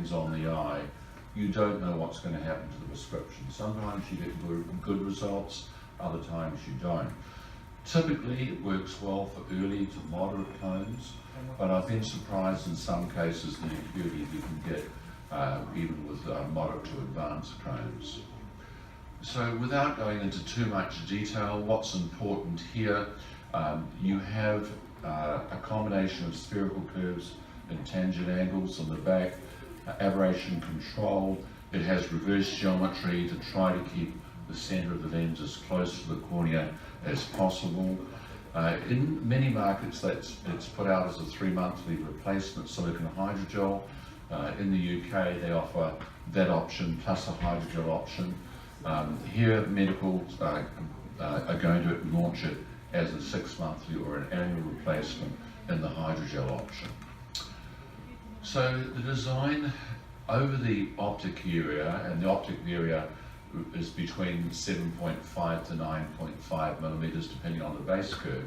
depends on the eye, you don't know what's going to happen to the prescription. Sometimes you get good results, other times you don't. Typically it works well for early to moderate cones, but I've been surprised in some cases the acuity you can get even with moderate to advanced cones. So without going into too much detail, what's important here, you have a combination of spherical curves and tangent angles on the back, aberration control. It has reverse geometry to try to keep the center of the lens as close to the cornea as possible. In many markets, it's put out as a 3-monthly replacement silicone hydrogel. In the UK, they offer that option plus a hydrogel option. Here, medical are going to launch it as a 6-monthly or an annual replacement in the hydrogel option. So the design over the optic area, and the optic area is between 7.5 to 9.5 millimeters depending on the base curve.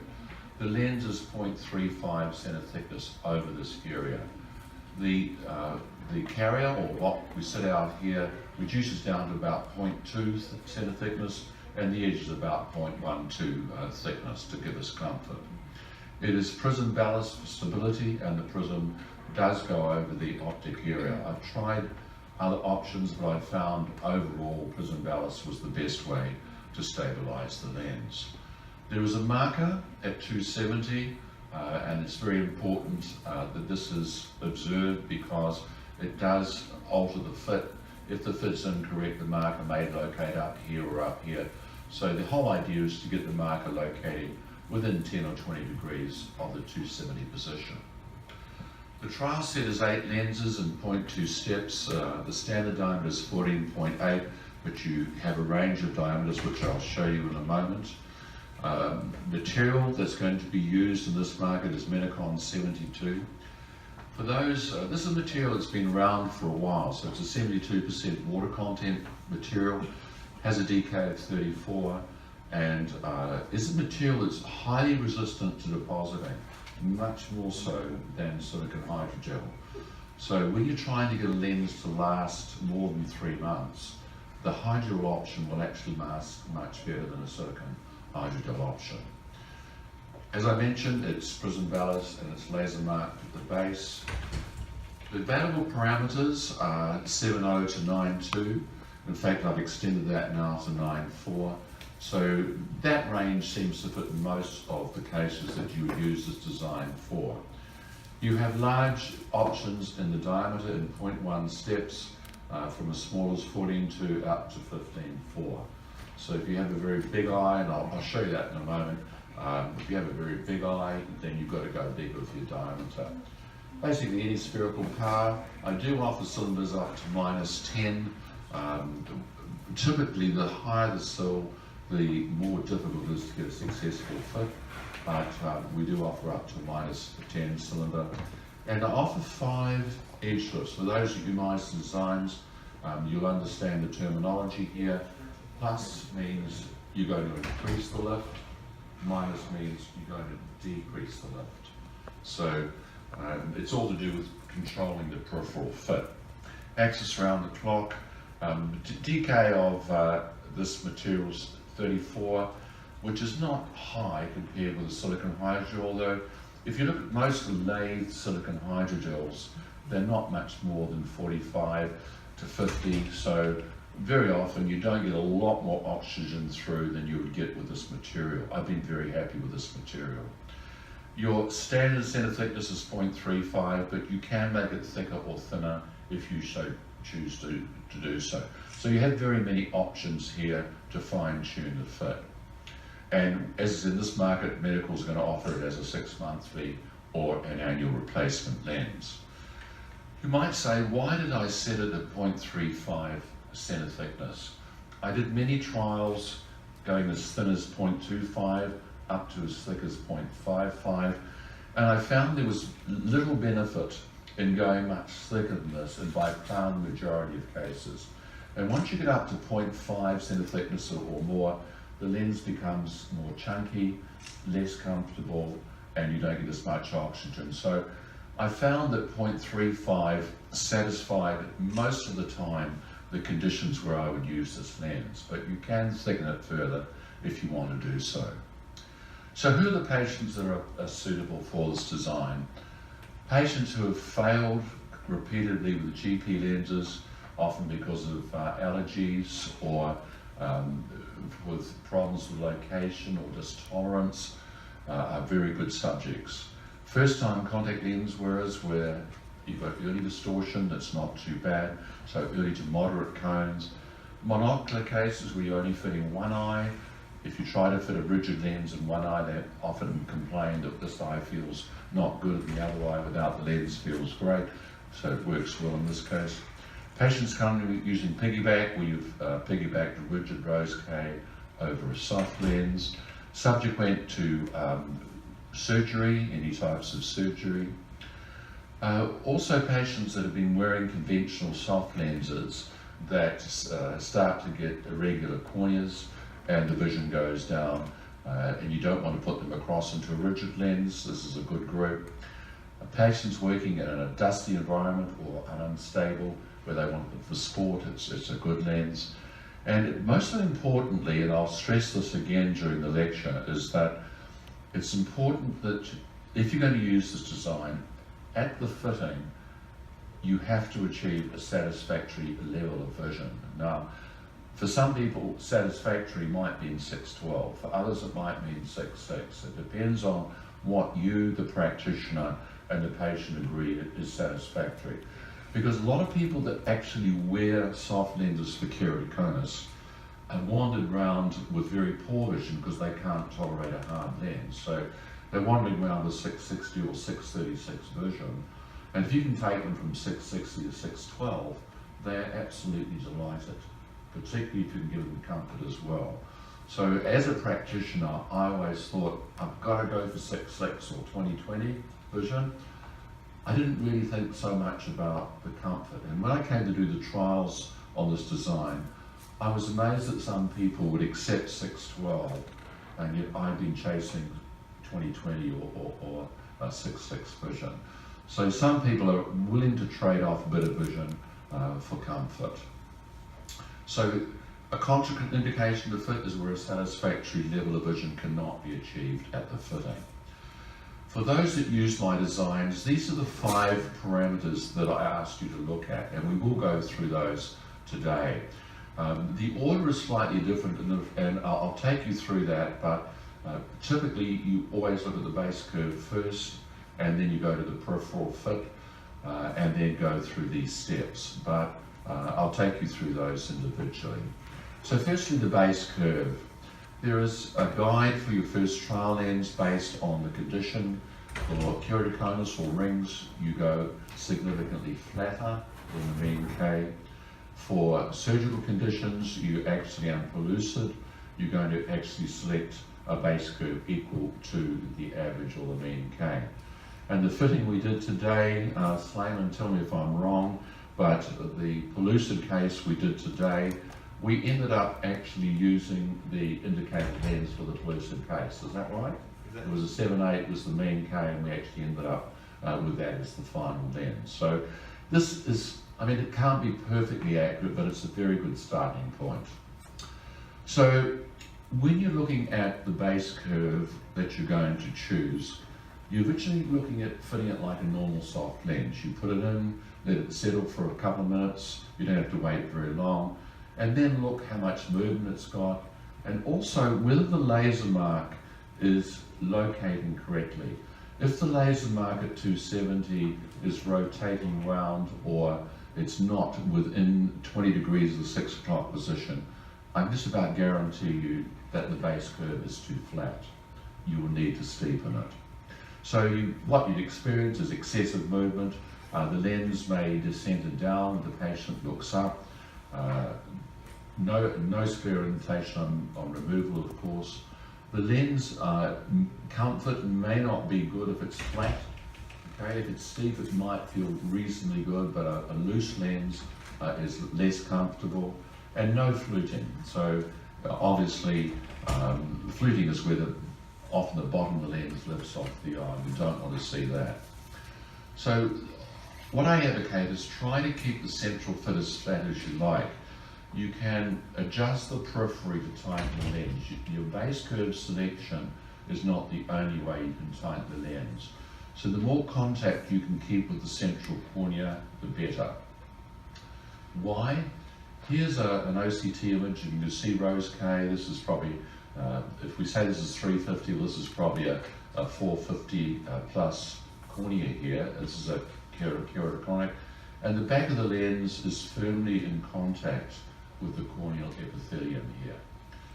The lens is 0.35 center thickness over this area. The carrier, or what we set out here, reduces down to about 0.2 center thickness, and the edge is about 0.12 thickness to give us comfort. It is prism ballast for stability, and the prism does go over the optic area. I've tried other options, but I found overall prism ballast was the best way to stabilize the lens. There is a marker at 270, and it's very important that this is observed because it does alter the fit. If the fit's incorrect, the marker may locate up here or up here. So the whole idea is to get the marker located within 10 or 20 degrees of the 270 position. The trial set is 8 lenses and 0.2 steps. The standard diameter is 14.8, but you have a range of diameters which I'll show you in a moment. Material that's going to be used in this market is Minicon 72. For those, this is a material that's been around for a while, so it's a 72% water content material, has a DK of 34, and is a material that's highly resistant to depositing, much more so than silicone hydrogel. So when you're trying to get a lens to last more than 3 months, the hydrogel option will actually last much better than a silicone hydrogel option. As I mentioned, it's prism ballast and it's laser marked at the base. The available parameters are 7.0 to 9.2. In fact, I've extended that now to 9.4. So that range seems to fit in most of the cases that you would use this design for. You have large options in the diameter in 0.1 steps, from as small as 14.2 up to 15.4. So if you have a very big eye, and I'll show you that in a moment, if you have a very big eye, then you've got to go bigger with your diameter. Basically any spherical car. I do offer cylinders up to -10. Typically the higher the sill, the more difficult it is to get a successful fit, but we do offer up to -10 cylinder. And I offer 5 edge lifts. For those of you nice designs, you'll understand the terminology here. Plus means you're going to increase the lift, minus means you're going to decrease the lift. So it's all to do with controlling the peripheral fit. Axis around the clock. DK of this material is 34, which is not high compared with a silicone hydrogel, although if you look at most of the lathe silicone hydrogels, they're not much more than 45 to 50, so very often you don't get a lot more oxygen through than you would get with this material. I've been very happy with this material. Your standard center thickness is 0.35, but you can make it thicker or thinner if you so choose to do so. So you have very many options here to fine-tune the fit. And as is in this market, medical is going to offer it as a 6-monthly or an annual replacement lens. You might say, why did I set it at 0.35 center thickness? I did many trials going as thin as 0.25 up to as thick as 0.55, and I found there was little benefit in going much thicker than this, and by far the majority of cases. And once you get up to 0.5 center thickness or more, the lens becomes more chunky, less comfortable, and you don't get as much oxygen. So I found that 0.35 satisfied most of the time the conditions where I would use this lens, but you can thicken it further if you want to do so. So who are the patients that are suitable for this design? Patients who have failed repeatedly with GP lenses, often because of allergies or with problems with location or dystolerance, are very good subjects. First-time contact lens wearers where you've got early distortion, that's not too bad, so early to moderate cones. Monocular cases where you're only fitting one eye. If you try to fit a rigid lens in one eye, they often complain that this eye feels not good and the other eye without the lens feels great, so it works well in this case. Patients currently using piggyback, where you've piggybacked a rigid rose K over a soft lens. Subsequent to surgery, any types of surgery. Also patients that have been wearing conventional soft lenses that start to get irregular corneas and the vision goes down and you don't want to put them across into a rigid lens. This is a good group. Patients working in a dusty environment or unstable where they want it for sport, it's a good lens. And most importantly, and I'll stress this again during the lecture, is that it's important that if you're going to use this design, at the fitting, you have to achieve a satisfactory level of vision. Now, for some people, satisfactory might mean 6/12. For others, it might mean 6/6. It depends on what you, the practitioner, and the patient agree is satisfactory. Because a lot of people that actually wear soft lenses for keratoconus are wandered around with very poor vision because they can't tolerate a hard lens. So they're wandering around with 660 or 636 vision. And if you can take them from 660 to 612, they're absolutely delighted, particularly if you can give them comfort as well. So as a practitioner, I always thought, I've got to go for 6/6 or 20/20 vision. I didn't really think so much about the comfort. And when I came to do the trials on this design, I was amazed that some people would accept 6/12, and yet I've been chasing 20/20 or 6/6 vision. So some people are willing to trade off a bit of vision for comfort. So a contraindication to fit is where a satisfactory level of vision cannot be achieved at the fitting. For those that use my designs, these are the 5 parameters that I asked you to look at, and we will go through those today. The order is slightly different, and I'll take you through that, but typically you always look at the base curve first, and then you go to the peripheral fit, and then go through these steps. But I'll take you through those individually. So firstly, the base curve. There is a guide for your first trial lens based on the condition. For keratoconus or rings, you go significantly flatter than the mean K. For surgical conditions, you actually are pellucid. You're going to actually select a base curve equal to the average or the mean K. And the fitting we did today, Slayman, tell me if I'm wrong, but the pellucid case we did today, we ended up actually using the indicated lens for the pellucid case. Is that right? Exactly. It was a 7/8 was the mean K, and we actually ended up with that as the final lens. So this is, I mean, it can't be perfectly accurate, but it's a very good starting point. So when you're looking at the base curve that you're going to choose, you're originally looking at fitting it like a normal soft lens. You put it in, let it settle for a couple of minutes, you don't have to wait very long, and then look how much movement it's got, and also whether the laser mark is locating correctly. If the laser mark at 270 is rotating round or it's not within 20 degrees of the 6 o'clock position, I can just about guarantee you that the base curve is too flat. You will need to steepen it. So what you'd experience is excessive movement. The lens may descend down, the patient looks up. No spare indentation on removal, of course. The lens comfort may not be good if it's flat. Okay, if it's steep, it might feel reasonably good, but a loose lens is less comfortable, and no fluting. So obviously, fluting is where often the bottom of the lens lifts off the eye. We don't want to see that. So what I advocate is try to keep the central fit as flat as you like. You can adjust the periphery to tighten the lens. Your base curve selection is not the only way you can tighten the lens. So the more contact you can keep with the central cornea, the better. Why? Here's an OCT image, and you can see rose K. This is probably, if we say this is 350, this is probably a 450 plus cornea here. This is a keratochronic, and the back of the lens is firmly in contact with the corneal epithelium here.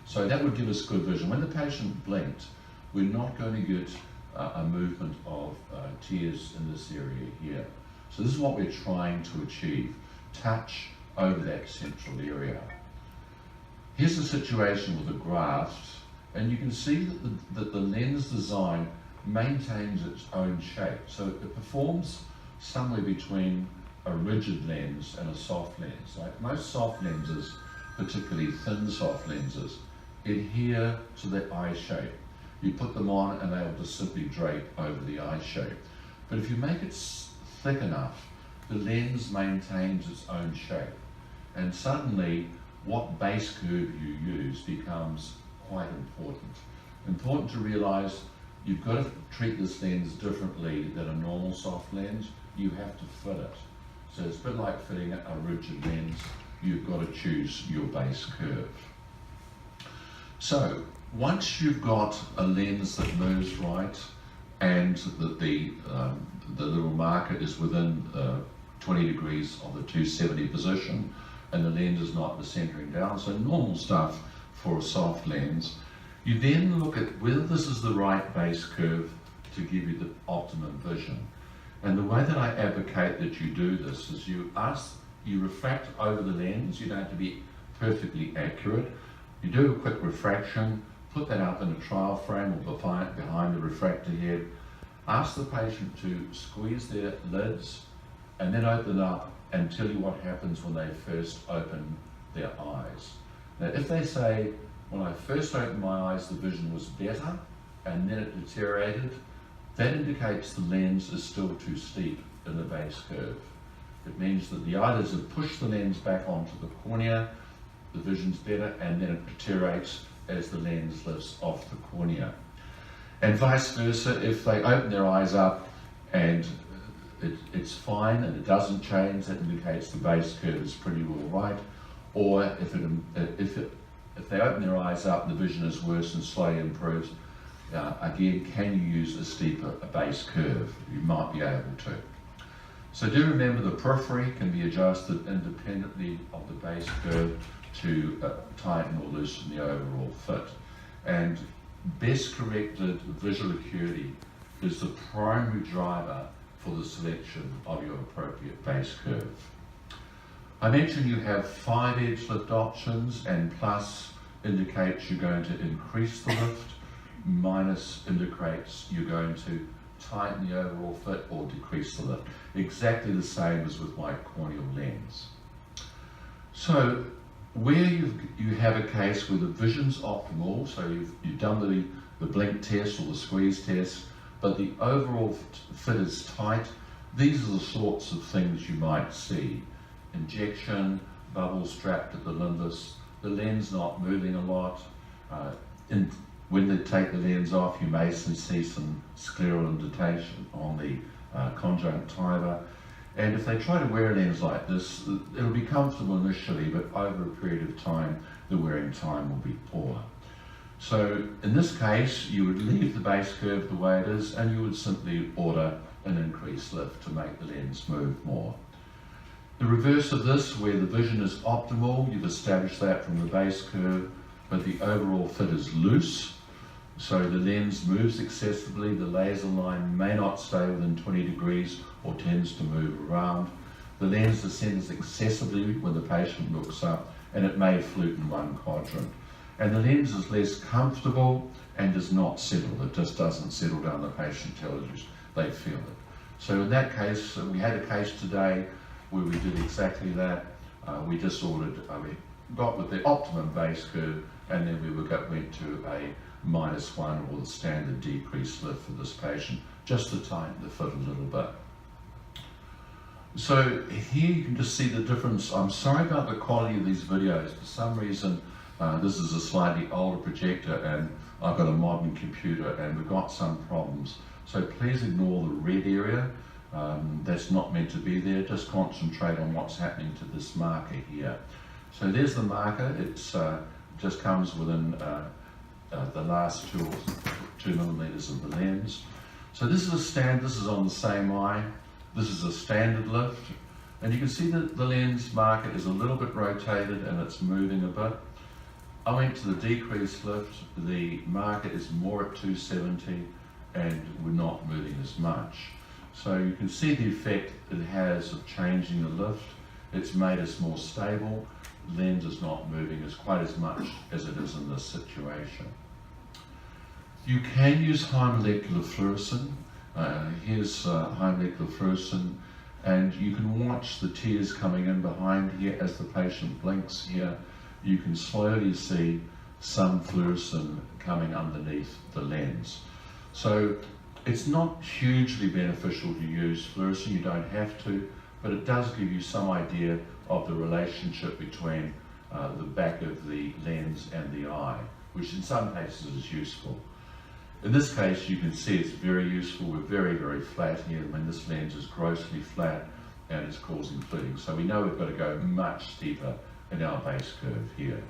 So that would give us good vision. When the patient blinked, we're not going to get a movement of tears in this area here. So this is what we're trying to achieve, touch over that central area. Here's the situation with the graft, and you can see that the lens design maintains its own shape. So it performs somewhere between a rigid lens and a soft lens. Like most soft lenses, particularly thin soft lenses, adhere to the eye shape. You put them on and they will just simply drape over the eye shape. But if you make it thick enough, the lens maintains its own shape. And suddenly, what base curve you use becomes quite important. Important to realize you've got to treat this lens differently than a normal soft lens. You have to fit it. So it's a bit like fitting a rigid lens. You've got to choose your base curve. So once you've got a lens that moves right and that the little marker is within 20 degrees of the 270 position and the lens is not centering down, so normal stuff for a soft lens, you then look at whether this is the right base curve to give you the optimum vision. And the way that I advocate that you do this is you refract over the lens. You don't have to be perfectly accurate. You do a quick refraction, put that up in a trial frame or behind the refractor head. Ask the patient to squeeze their lids and then open up and tell you what happens when they first open their eyes. Now, if they say, when I first opened my eyes, the vision was better and then it deteriorated, that indicates the lens is still too steep in the base curve. It means that the eyelids have pushed the lens back onto the cornea, the vision's better, and then it deteriorates as the lens lifts off the cornea. And vice versa, if they open their eyes up and it's fine and it doesn't change, that indicates the base curve is pretty well right. Or if they open their eyes up and the vision is worse and slowly improves, again, can you use a steeper base curve? You might be able to. So do remember the periphery can be adjusted independently of the base curve to tighten or loosen the overall fit. And best corrected visual acuity is the primary driver for the selection of your appropriate base curve. I mentioned you have 5 edge lift options, and plus indicates you're going to increase the lift, minus indicates you're going to tighten the overall fit or decrease the lift. Exactly the same as with my corneal lens. So where you have a case where the vision's optimal, so you've done the blink test or the squeeze test, but the overall fit is tight, these are the sorts of things you might see. Injection, bubbles trapped at the limbus, the lens not moving a lot. When they take the lens off, you may see some scleral indentation on the conjunctiva. And if they try to wear a lens like this, it'll be comfortable initially, but over a period of time, the wearing time will be poor. So in this case, you would leave the base curve the way it is, and you would simply order an increased lift to make the lens move more. The reverse of this, where the vision is optimal, you've established that from the base curve, but the overall fit is loose, so the lens moves excessively, the laser line may not stay within 20 degrees or tends to move around. The lens descends excessively when the patient looks up, and it may flute in one quadrant. And the lens is less comfortable and does not settle. It just doesn't settle down the patient tells you they feel it. So in that case, we had a case today where we did exactly that. We just ordered, we got with the optimum base curve, and then we went to a -1 or the standard decrease lift for this patient, just to tighten the fit a little bit. So here you can just see the difference. I'm sorry about the quality of these videos. For some reason, this is a slightly older projector and I've got a modern computer and we've got some problems. So please ignore the red area. That's not meant to be there. Just concentrate on what's happening to this marker here. So there's the marker. It's just comes within the last 2 millimeters of the lens. So this is a stand. This is on the same eye. This is a standard lift, and you can see that the lens marker is a little bit rotated and it's moving a bit. I went to the decreased lift. The marker is more at 270 and we're not moving as much. So you can see the effect it has of changing the lift. It's made us more stable. The lens is not moving as quite as much as it is in this situation. You can use high molecular fluorescence. Here's high molecular fluorescence, and you can watch the tears coming in behind here as the patient blinks here. You can slowly see some fluorescence coming underneath the lens. So it's not hugely beneficial to use fluorescence, you don't have to, but it does give you some idea of the relationship between the back of the lens and the eye, which in some cases is useful. In this case, you can see it's very useful. We're very, very flat here. I mean, this lens is grossly flat and it's causing flooding. So we know we've got to go much steeper in our base curve here.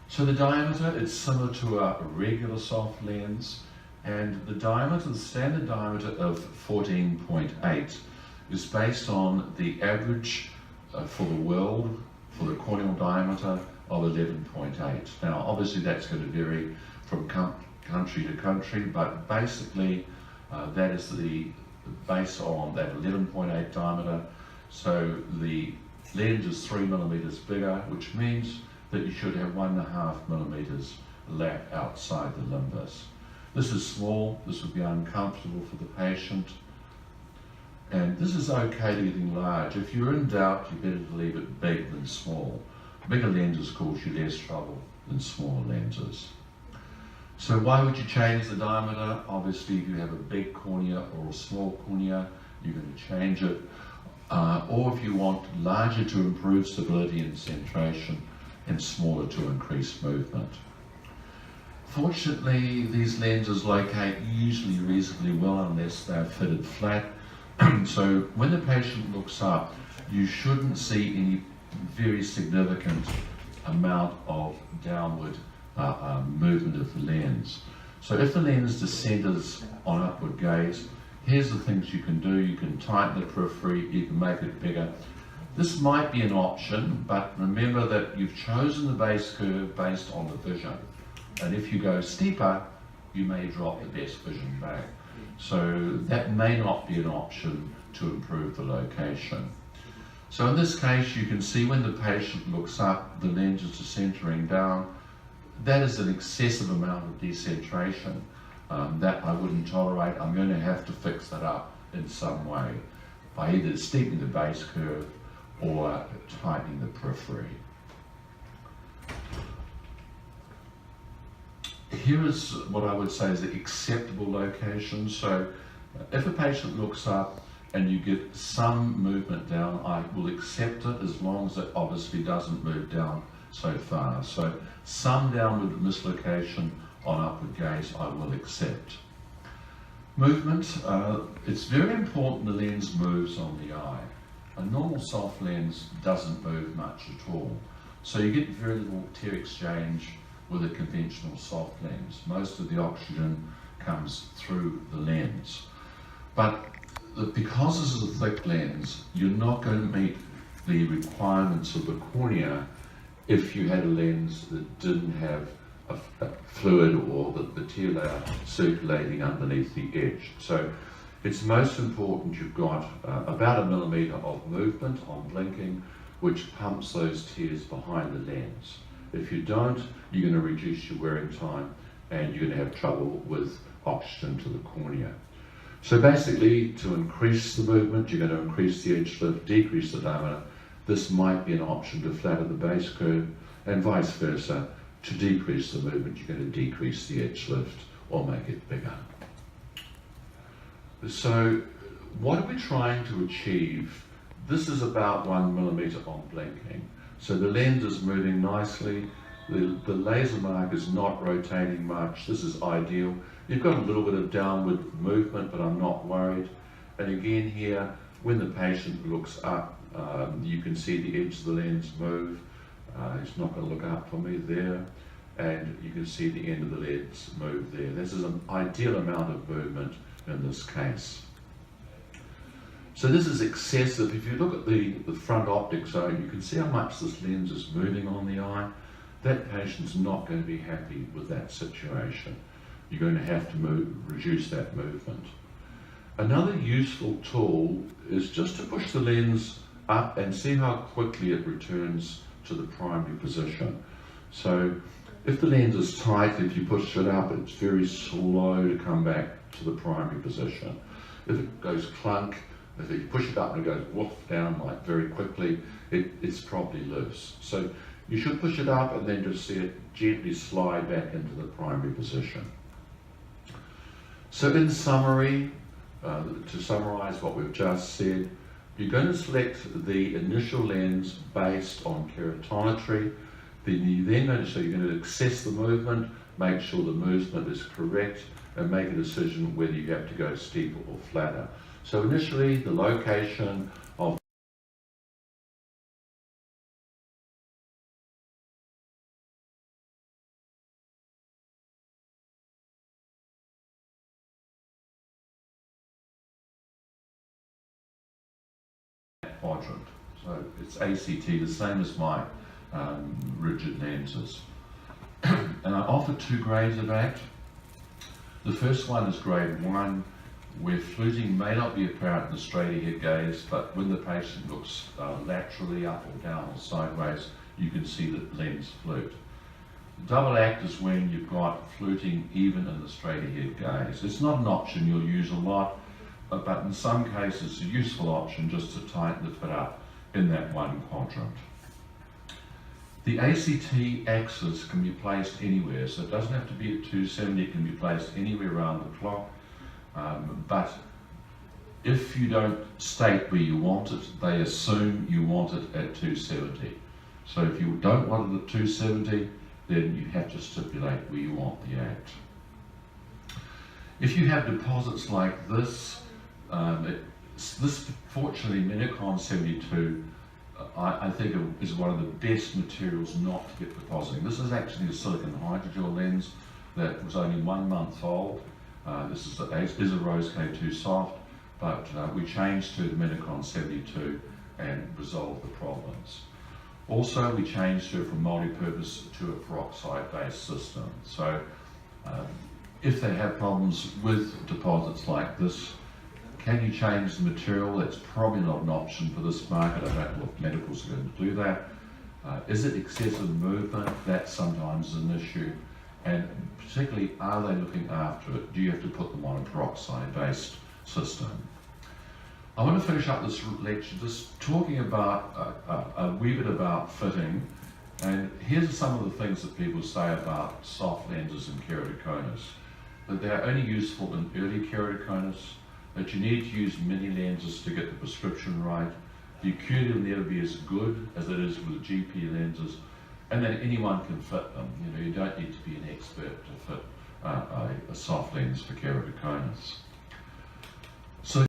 So the diameter is similar to a regular soft lens, and the diameter, the standard diameter of 14.8 is based on the average for the world for the corneal diameter of 11.8. Now, obviously that's going to vary from country to country, but basically that is the base on that 11.8 diameter. So the lens is 3 millimeters bigger, which means that you should have 1.5 millimeters lap outside the limbus. This is small. This would be uncomfortable for the patient, and this is okay to getting large. If you're in doubt, you're better to leave it big than small. Bigger lenses cause you less trouble than smaller lenses. So why would you change the diameter? Obviously, if you have a big cornea or a small cornea, you're going to change it. Or if you want larger to improve stability and centration, and smaller to increase movement. Fortunately, these lenses locate usually reasonably well unless they're fitted flat. So when the patient looks up, you shouldn't see any very significant amount of downward movement of the lens. So if the lens descends on upward gaze, here's the things you can do. You can tighten the periphery, you can make it bigger. This might be an option, but remember that you've chosen the base curve based on the vision. And if you go steeper, you may drop the best vision back. So that may not be an option to improve the location. So in this case, you can see when the patient looks up, the lens is decentering down. That is an excessive amount of decentration that I wouldn't tolerate. I'm going to have to fix that up in some way by either steepening the base curve or tightening the periphery. Here is what I would say is the acceptable location. So if a patient looks up and you get some movement down, I will accept it as long as it obviously doesn't move down so far. So some downward mislocation on upward gaze I will accept. Movement, it's very important the lens moves on the eye. A normal soft lens doesn't move much at all. So you get very little tear exchange with a conventional soft lens. Most of the oxygen comes through the lens. But because this is a thick lens, you're not going to meet the requirements of the cornea if you had a lens that didn't have a fluid or the tear layer circulating underneath the edge. So it's most important you've got about 1 millimeter of movement on blinking, which pumps those tears behind the lens. If you don't, you're going to reduce your wearing time and you're going to have trouble with oxygen to the cornea. So basically, to increase the movement, you're going to increase the edge lift, decrease the diameter. This might be an option to flatten the base curve, and vice versa. To decrease the movement, you're going to decrease the edge lift or make it bigger. So what are we trying to achieve? This is about 1 millimeter on blinking. So the lens is moving nicely. The laser mark is not rotating much. This is ideal. You've got a little bit of downward movement, but I'm not worried. And again here, when the patient looks up, you can see the edge of the lens move. He's not going to look up for me there. And you can see the end of the lens move there. This is an ideal amount of movement in this case. So this is excessive. If you look at the front optic zone, you can see how much this lens is moving on the eye. That patient's not going to be happy with that situation. You're going to have to reduce that movement. Another useful tool is just to push the lens up and see how quickly it returns to the primary position. So if the lens is tight, if you push it up, it's very slow to come back to the primary position. If it goes clunk, if you push it up and it goes woof down like very quickly, it's probably loose. So you should push it up and then just see it gently slide back into the primary position. So in summary, to summarize what we've just said, you're going to select the initial lens based on keratometry. You're going to assess the movement, make sure the movement is correct, and make a decision whether you have to go steeper or flatter. So initially, the location of quadrant. So it's ACT, the same as my rigid lenses. And I offer 2 grades of ACT. The first one is grade 1, where fluting may not be apparent in the straight ahead gaze, but when the patient looks laterally up or down or sideways, you can see the lens flute. Double ACT is when you've got fluting even in the straight ahead gaze. It's not an option you'll use a lot, but in some cases it's a useful option just to tighten the fit up in that one quadrant. The ACT axis can be placed anywhere, so it doesn't have to be at 270, it can be placed anywhere around the clock. But if you don't state where you want it, they assume you want it at 270. So if you don't want it at 270, then you have to stipulate where you want the ACT. If you have deposits like this, this fortunately Minicon 72, I think is one of the best materials not to get depositing. This is actually a silicon hydrogel lens that was only 1 month old. This is a Rose K2 soft, but we changed to the Minicon 72 and resolved the problems. Also, we changed to from multi-purpose to a peroxide-based system. So if they have problems with deposits like this, can you change the material? That's probably not an option for this market. I don't know if medicals are going to do that. Is it excessive movement? That sometimes is an issue. And particularly, are they looking after it? Do you have to put them on a peroxide-based system? I want to finish up this lecture just talking about a wee bit about fitting. And here's some of the things that people say about soft lenses and keratoconus. That they're only useful in early keratoconus, that you need to use mini lenses to get the prescription right. The acuity will never be as good as it is with GP lenses, and that anyone can fit them. You don't need to be an expert to fit a soft lens for keratoconus. So